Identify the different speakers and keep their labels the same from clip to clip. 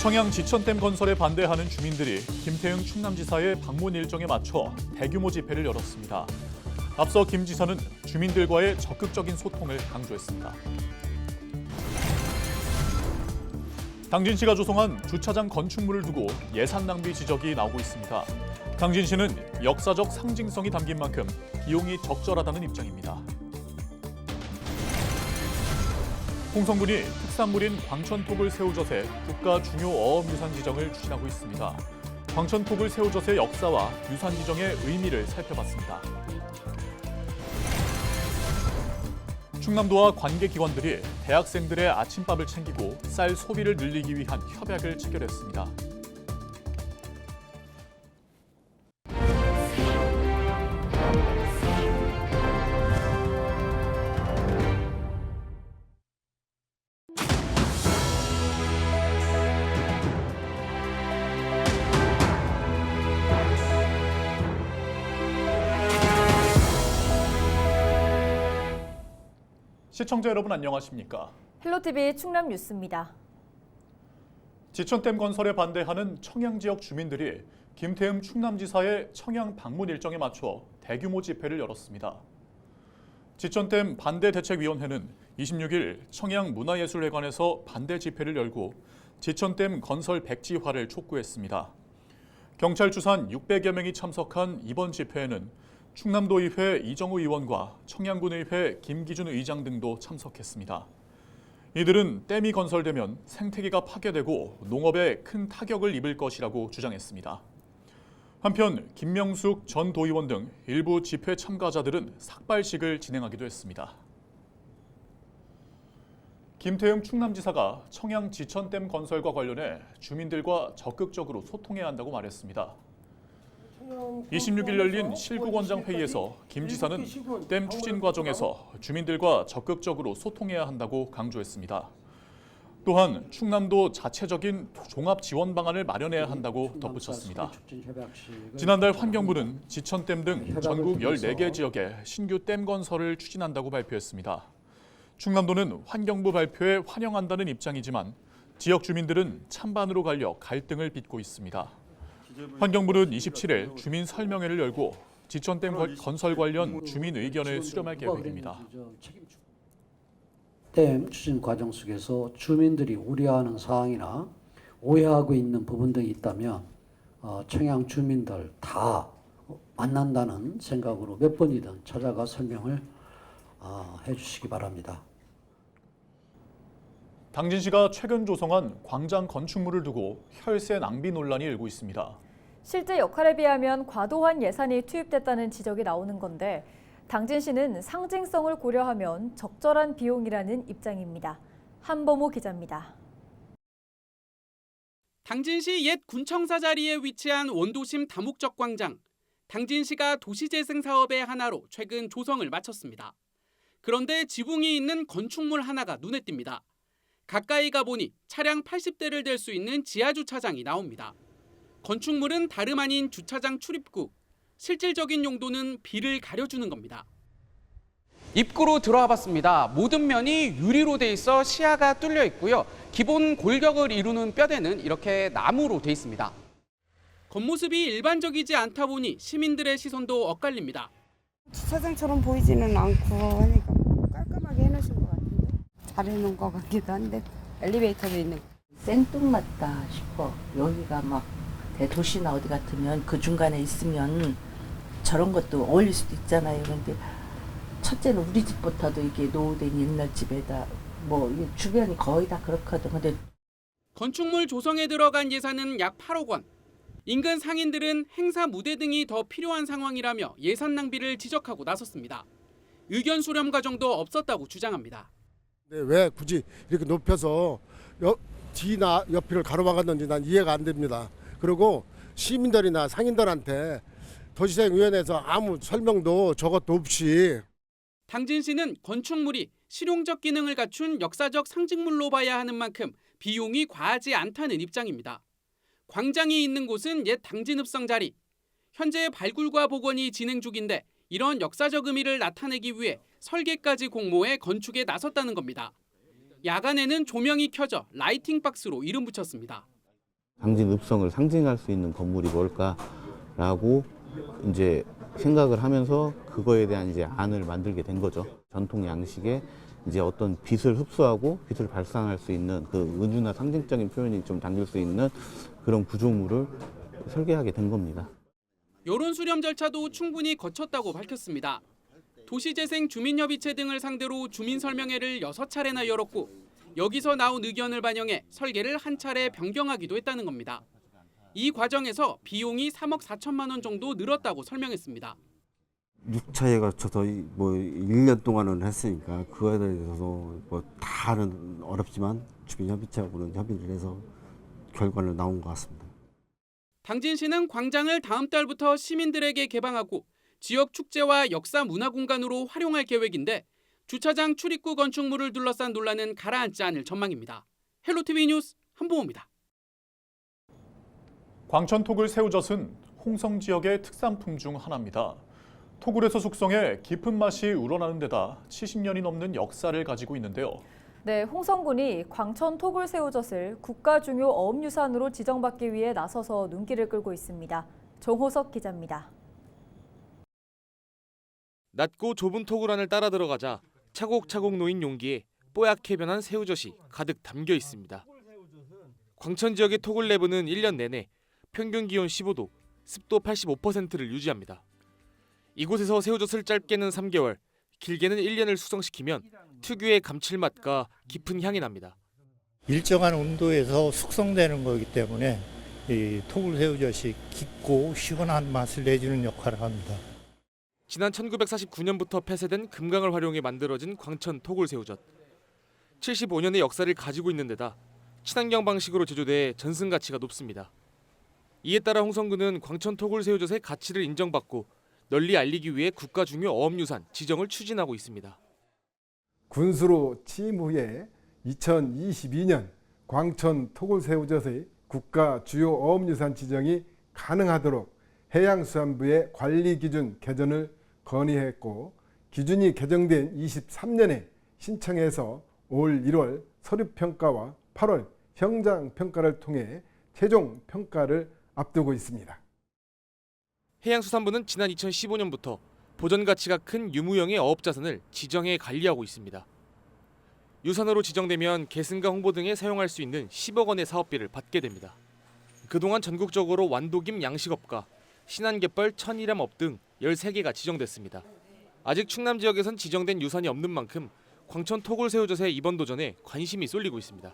Speaker 1: 청양 지천댐 건설에 반대하는 주민들이 김태형 충남지사의 방문 일정에 맞춰 대규모 집회를 열었습니다. 앞서 김 지사는 주민들과의 적극적인 소통을 강조했습니다. 당진시가 조성한 주차장 건축물을 두고 예산 낭비 지적이 나오고 있습니다. 당진시는 역사적 상징성이 담긴 만큼 비용이 적절하다는 입장입니다. 홍성군이 특산물인 광천토굴 새우젓의 국가 중요 어업유산 지정을 추진하고 있습니다. 광천토굴 새우젓의 역사와 유산 지정의 의미를 살펴봤습니다. 충남도와 관계기관들이 대학생들의 아침밥을 챙기고 쌀 소비를 늘리기 위한 협약을 체결했습니다. 시청자 여러분 안녕하십니까?
Speaker 2: 헬로티비 충남 뉴스입니다.
Speaker 1: 지천댐 건설에 반대하는 청양 지역 주민들이 김태흠 충남지사의 청양 방문 일정에 맞춰 대규모 집회를 열었습니다. 지천댐 반대대책위원회는 26일 청양문화예술회관에서 반대 집회를 열고 지천댐 건설 백지화를 촉구했습니다. 경찰 추산 600여 명이 참석한 이번 집회에는 충남도의회 이정우 의원과 청양군의회 김기준 의장 등도 참석했습니다. 이들은 댐이 건설되면 생태계가 파괴되고 농업에 큰 타격을 입을 것이라고 주장했습니다. 한편 김명숙 전 도의원 등 일부 집회 참가자들은 삭발식을 진행하기도 했습니다. 김태흠 충남지사가 청양 지천댐 건설과 관련해 주민들과 적극적으로 소통해야 한다고 말했습니다. 26일 열린 실구원장 회의에서 김 지사는 댐 추진 과정에서 주민들과 적극적으로 소통해야 한다고 강조했습니다. 또한 충남도 자체적인 종합 지원 방안을 마련해야 한다고 덧붙였습니다. 지난달 환경부는 지천댐 등 전국 14개 지역에 신규 댐 건설을 추진한다고 발표했습니다. 충남도는 환경부 발표에 환영한다는 입장이지만 지역 주민들은 찬반으로 갈려 갈등을 빚고 있습니다. 환경부는 27일 주민 설명회를 열고 지천댐 건설 관련 주민 의견을 수렴할 계획입니다.
Speaker 3: 댐 추진 과정 속에서 주민들이 우려하는 사항이나 오해하고 있는 부분 등이 있다면 청양 주민들 다 만난다는 생각으로 몇 번이든 찾아가 설명을 해주시기 바랍니다.
Speaker 1: 당진시가 최근 조성한 광장 건축물을 두고 혈세 낭비 논란이 일고 있습니다.
Speaker 2: 실제 역할에 비하면 과도한 예산이 투입됐다는 지적이 나오는 건데 당진시는 상징성을 고려하면 적절한 비용이라는 입장입니다. 한범호 기자입니다.
Speaker 4: 당진시 옛 군청사 자리에 위치한 원도심 다목적 광장. 당진시가 도시재생 사업의 하나로 최근 조성을 마쳤습니다. 그런데 지붕이 있는 건축물 하나가 눈에 띕니다. 가까이 가보니 차량 80대를 댈 수 있는 지하주차장이 나옵니다. 건축물은 다름 아닌 주차장 출입구. 실질적인 용도는 비를 가려주는 겁니다. 입구로 들어와 봤습니다. 모든 면이 유리로 돼 있어 시야가 뚫려 있고요. 기본 골격을 이루는 뼈대는 이렇게 나무로 돼 있습니다. 겉모습이 일반적이지 않다 보니 시민들의 시선도 엇갈립니다.
Speaker 5: 주차장처럼 보이지는 않고 하니까 깔끔하게 해놓으신 것 같은데 잘 해놓은 것 같기도 한데 엘리베이터도 있는
Speaker 6: 생뚱맞다 싶어. 여기가 막 대도시나 어디 같으면 그 중간에 있으면 저런 것도 어울릴 수도 있잖아요. 그런데 첫째는 우리 집부터도 이게 노후된 옛날 집에다 뭐 주변이 거의 다 그렇거든. 근데
Speaker 4: 건축물 조성에 들어간 예산은 약 8억 원. 인근 상인들은 행사 무대 등이 더 필요한 상황이라며 예산 낭비를 지적하고 나섰습니다. 의견 수렴 과정도 없었다고 주장합니다.
Speaker 7: 왜 굳이 이렇게 높여서 뒤나 옆을 가로막았는지 난 이해가 안 됩니다. 그리고 시민들이나 상인들한테 도시재생위원회에서 아무 설명도 저것도 없이
Speaker 4: 당진시는 건축물이 실용적 기능을 갖춘 역사적 상징물로 봐야 하는 만큼 비용이 과하지 않다는 입장입니다. 광장이 있는 곳은 옛 당진읍성 자리. 현재 발굴과 복원이 진행 중인데 이런 역사적 의미를 나타내기 위해 설계까지 공모해 건축에 나섰다는 겁니다. 야간에는 조명이 켜져 라이팅 박스로 이름 붙였습니다.
Speaker 8: 당진 읍성을 상징할 수 있는 건물이 뭘까라고 이제 생각을 하면서 그거에 대한 이제 안을 만들게 된 거죠. 전통 양식에 이제 어떤 빛을 흡수하고 빛을 발산할 수 있는 그 은유나 상징적인 표현이 좀 담길 수 있는 그런 구조물을 설계하게 된 겁니다.
Speaker 4: 여론 수렴 절차도 충분히 거쳤다고 밝혔습니다. 도시재생 주민협의체 등을 상대로 주민 설명회를 6차례나 열었고 여기서 나온 의견을 반영해 설계를 한 차례 변경하기도 했다는 겁니다. 이 과정에서 비용이 3억 4천만 원 정도 늘었다고 설명했습니다.
Speaker 9: 6차에 걸쳐서 뭐 1년 동안은 했으니까 그거에 대해서도 뭐 다는 어렵지만 주민협의체하고는 협의를 해서 결과는 나온 것 같습니다.
Speaker 4: 당진시는 광장을 다음 달부터 시민들에게 개방하고 지역 축제와 역사 문화 공간으로 활용할 계획인데 주차장 출입구 건축물을 둘러싼 논란은 가라앉지 않을 전망입니다. 헬로티비 뉴스 한보호입니다.
Speaker 1: 광천 토굴 새우젓은 홍성 지역의 특산품 중 하나입니다. 토굴에서 숙성해 깊은 맛이 우러나는 데다 70년이 넘는 역사를 가지고 있는데요.
Speaker 2: 네, 홍성군이 광천 토굴 새우젓을 국가 중요 어업유산으로 지정받기 위해 나서서 눈길을 끌고 있습니다. 정호석 기자입니다.
Speaker 10: 낮고 좁은 토굴 안을 따라 들어가자 차곡차곡 놓인 용기에 뽀얗게 변한 새우젓이 가득 담겨 있습니다. 광천 지역의 토굴 내부는 1년 내내 평균 기온 15도, 습도 85%를 유지합니다. 이곳에서 새우젓을 짧게는 3개월, 길게는 1년을 숙성시키면 특유의 감칠맛과 깊은 향이 납니다.
Speaker 11: 일정한 온도에서 숙성되는 거기 때문에 이 토굴 새우젓이 깊고 시원한 맛을 내주는 역할을 합니다.
Speaker 10: 지난 1949년부터 폐쇄된 금강을 활용해 만들어진 광천 토굴 새우젓. 75년의 역사를 가지고 있는 데다 친환경 방식으로 제조돼 전승 가치가 높습니다. 이에 따라 홍성군은 광천 토굴 새우젓의 가치를 인정받고 널리 알리기 위해 국가 중요 어업유산 지정을 추진하고 있습니다.
Speaker 12: 군수로 취임 후에 2022년 광천 토굴 새우젓의 국가 주요 어업유산 지정이 가능하도록 해양수산부의 관리 기준 개정을 건의했고 기준이 개정된 23년에 신청해서 올 1월 서류평가와 8월 현장평가를 통해 최종 평가를 앞두고 있습니다.
Speaker 10: 해양수산부는 지난 2015년부터 보전 가치가 큰 유무형의 어업자산을 지정해 관리하고 있습니다. 유산으로 지정되면 계승과 홍보 등에 사용할 수 있는 10억 원의 사업비를 받게 됩니다. 그동안 전국적으로 완도김 양식업과 신안갯벌 천일암업 등 13개가 지정됐습니다. 아직 충남 지역에선 지정된 유산이 없는 만큼 광천 토굴 새우젓의 이번 도전에 관심이 쏠리고 있습니다.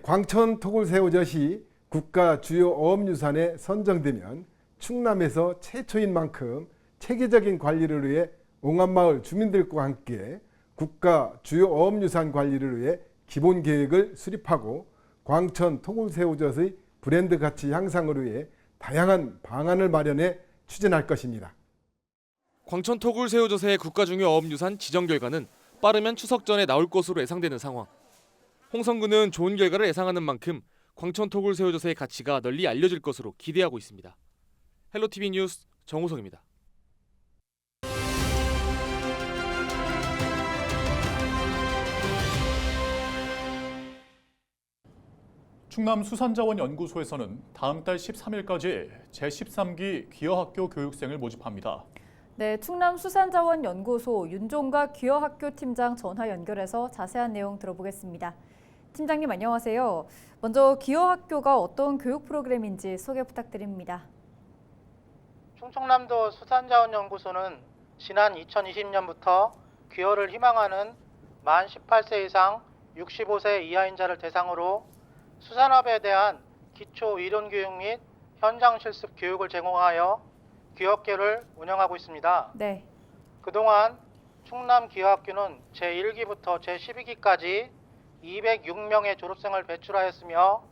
Speaker 12: 광천 토굴 새우젓이 국가 주요 어업유산에 선정되면 충남에서 최초인 만큼 체계적인 관리를 위해 옹암마을 주민들과 함께 국가 주요 어업유산 관리를 위해 기본 계획을 수립하고 광천 토굴 새우젓의 브랜드 가치 향상을 위해 다양한 방안을 마련해 추진할 것입니다.
Speaker 10: 광천 토굴 새우젓의 국가 중요 어업유산 지정 결과는 빠르면 추석 전에 나올 것으로 예상되는 상황. 홍성군은 좋은 결과를 예상하는 만큼 광천 토굴 새우젓의 가치가 널리 알려질 것으로 기대하고 있습니다. 헬로티비 뉴스 정호성입니다.
Speaker 1: 충남수산자원연구소에서는 다음 달 13일까지 제13기 귀어학교 교육생을 모집합니다.
Speaker 2: 네, 충남수산자원연구소 윤종각 귀어학교 팀장 전화 연결해서 자세한 내용 들어보겠습니다. 팀장님 안녕하세요. 먼저 귀어학교가 어떤 교육 프로그램인지 소개 부탁드립니다.
Speaker 13: 충청남도 수산자원연구소는 지난 2020년부터 귀어를 희망하는 만 18세 이상 65세 이하인자를 대상으로 수산업에 대한 기초 이론 교육 및 현장 실습 교육을 제공하여 귀어학교를 운영하고 있습니다.
Speaker 2: 네.
Speaker 13: 그동안 충남 귀어학교는 제1기부터 제12기까지 206명의 졸업생을 배출하였으며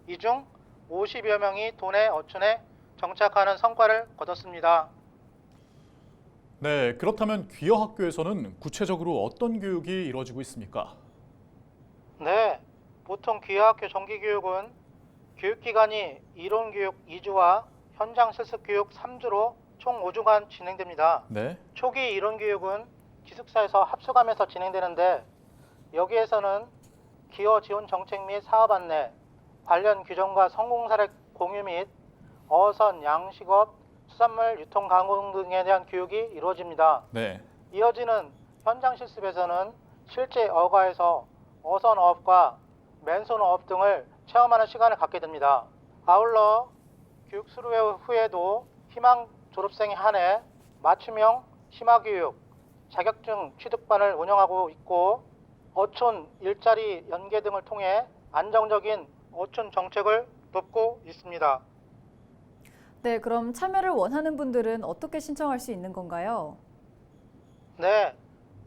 Speaker 13: 이 중 50여 명이 도내 어촌에 정착하는 성과를 거뒀습니다.
Speaker 1: 네, 그렇다면 귀어학교에서는 구체적으로 어떤 교육이 이루어지고 있습니까?
Speaker 13: 네, 보통 귀어학교 정기교육은 교육기간이 이론교육 2주와 현장 실습교육 3주로 총 5주간 진행됩니다.
Speaker 1: 네.
Speaker 13: 초기 이론교육은 기숙사에서 합숙하면서 진행되는데 여기에서는 기어 지원 정책 및 사업 안내, 관련 규정과 성공사례 공유 및 어선, 양식업, 수산물 유통 가공 등에 대한 교육이 이루어집니다.
Speaker 1: 네.
Speaker 13: 이어지는 현장 실습에서는 실제 어가에서 어선어업과 맨손어업 등을 체험하는 시간을 갖게 됩니다. 아울러 교육 수료 후에도 희망 졸업생에 한해 맞춤형 심화교육, 자격증 취득반을 운영하고 있고 어촌 일자리 연계 등을 통해 안정적인 어촌 정책을 돕고 있습니다.
Speaker 2: 네, 그럼 참여를 원하는 분들은 어떻게 신청할 수 있는 건가요?
Speaker 13: 네,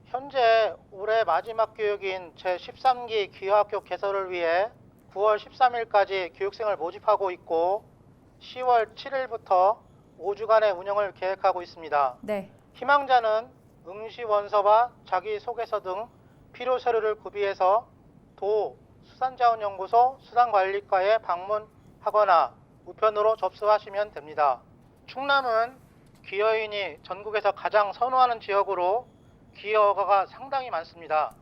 Speaker 13: 현재 올해 마지막 교육인 제13기 기여학교 개설을 위해 9월 13일까지 교육생을 모집하고 있고 10월 7일부터 5주간의 운영을 계획하고 있습니다.
Speaker 2: 네.
Speaker 13: 희망자는 응시원서와 자기소개서 등 필요 서류를 구비해서 도 수산자원연구소 수산관리과에 방문하거나 우편으로 접수하시면 됩니다. 충남은 기여인이 전국에서 가장 선호하는 지역으로 기여어가가 상당히 많습니다.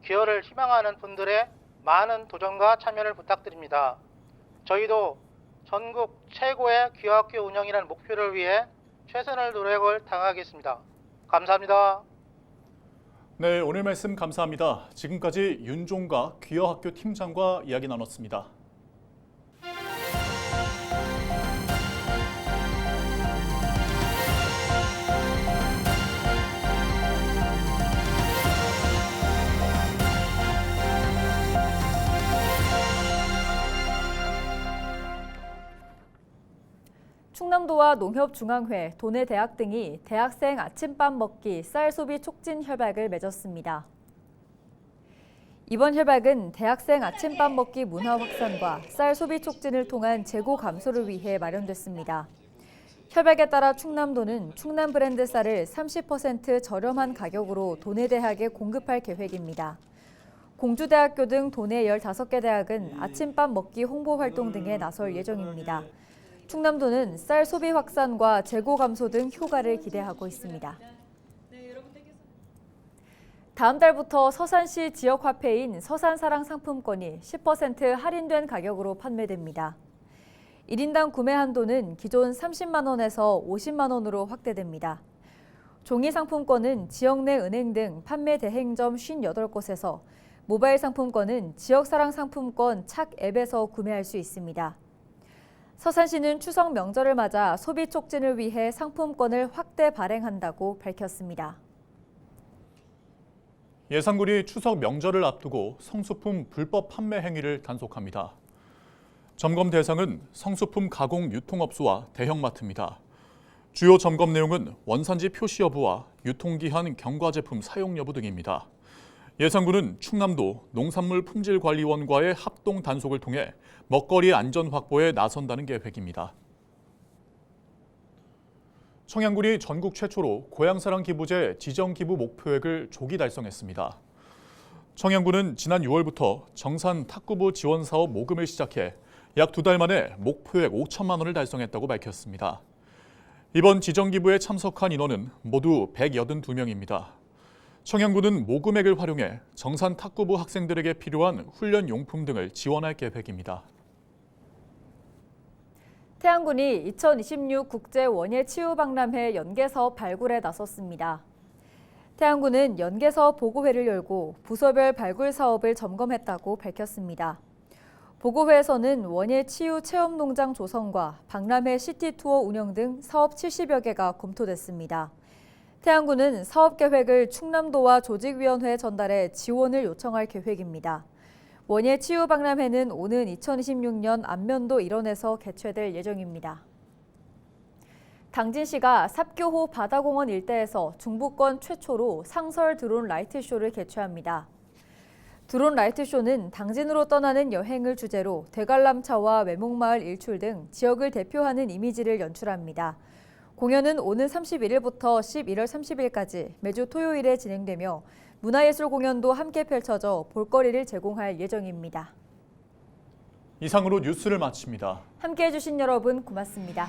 Speaker 13: 기여를 희망하는 분들의 많은 도전과 참여를 부탁드립니다. 저희도 전국 최고의 기여학교 운영이라는 목표를 위해 최선의 노력을 다하겠습니다. 감사합니다.
Speaker 1: 네, 오늘 말씀 감사합니다. 지금까지 윤종각 기여학교 팀장과 이야기 나눴습니다.
Speaker 2: 충남도와 농협중앙회, 도내대학 등이 대학생 아침밥 먹기 쌀 소비 촉진 협약을 맺었습니다. 이번 협약은 대학생 아침밥 먹기 문화 확산과 쌀 소비 촉진을 통한 재고 감소를 위해 마련됐습니다. 협약에 따라 충남도는 충남 브랜드 쌀을 30% 저렴한 가격으로 도내대학에 공급할 계획입니다. 공주대학교 등 도내 15개 대학은 아침밥 먹기 홍보 활동 등에 나설 예정입니다. 충남도는 쌀 소비 확산과 재고 감소 등 효과를 기대하고 있습니다. 다음 달부터 서산시 지역 화폐인 서산사랑 상품권이 10% 할인된 가격으로 판매됩니다. 1인당 구매 한도는 기존 30만 원에서 50만 원으로 확대됩니다. 종이 상품권은 지역 내 은행 등 판매 대행점 58곳에서, 모바일 상품권은 지역사랑 상품권 착 앱에서 구매할 수 있습니다. 서산시는 추석 명절을 맞아 소비 촉진을 위해 상품권을 확대 발행한다고 밝혔습니다.
Speaker 1: 예산군이 추석 명절을 앞두고 성수품 불법 판매 행위를 단속합니다. 점검 대상은 성수품 가공 유통업소와 대형마트입니다. 주요 점검 내용은 원산지 표시 여부와 유통기한 경과 제품 사용 여부 등입니다. 예산군은 충남도 농산물품질관리원과의 합동 단속을 통해 먹거리 안전 확보에 나선다는 계획입니다. 청양군이 전국 최초로 고향사랑 기부제 지정 기부 목표액을 조기 달성했습니다. 청양군은 지난 6월부터 정산 탁구부 지원 사업 모금을 시작해 약 2달 만에 목표액 5천만 원을 달성했다고 밝혔습니다. 이번 지정 기부에 참석한 인원은 모두 182명입니다. 청양군은 모금액을 활용해 정산 탁구부 학생들에게 필요한 훈련 용품 등을 지원할 계획입니다.
Speaker 2: 태안군이 2026 국제 원예 치유 박람회 연계 사업 발굴에 나섰습니다. 태안군은 연계 사업 보고회를 열고 부서별 발굴 사업을 점검했다고 밝혔습니다. 보고회에서는 원예 치유 체험 농장 조성과 박람회 시티 투어 운영 등 사업 70여 개가 검토됐습니다. 태안군은 사업 계획을 충남도와 조직위원회에 전달해 지원을 요청할 계획입니다. 원예 치유 박람회는 오는 2026년 안면도 일원에서 개최될 예정입니다. 당진시가 삽교호 바다공원 일대에서 중부권 최초로 상설 드론 라이트쇼를 개최합니다. 드론 라이트쇼는 당진으로 떠나는 여행을 주제로 대관람차와 외목마을 일출 등 지역을 대표하는 이미지를 연출합니다. 공연은 오는 31일부터 11월 30일까지 매주 토요일에 진행되며 문화예술 공연도 함께 펼쳐져 볼거리를 제공할 예정입니다.
Speaker 1: 이상으로 뉴스를 마칩니다.
Speaker 2: 함께해 주신 여러분 고맙습니다.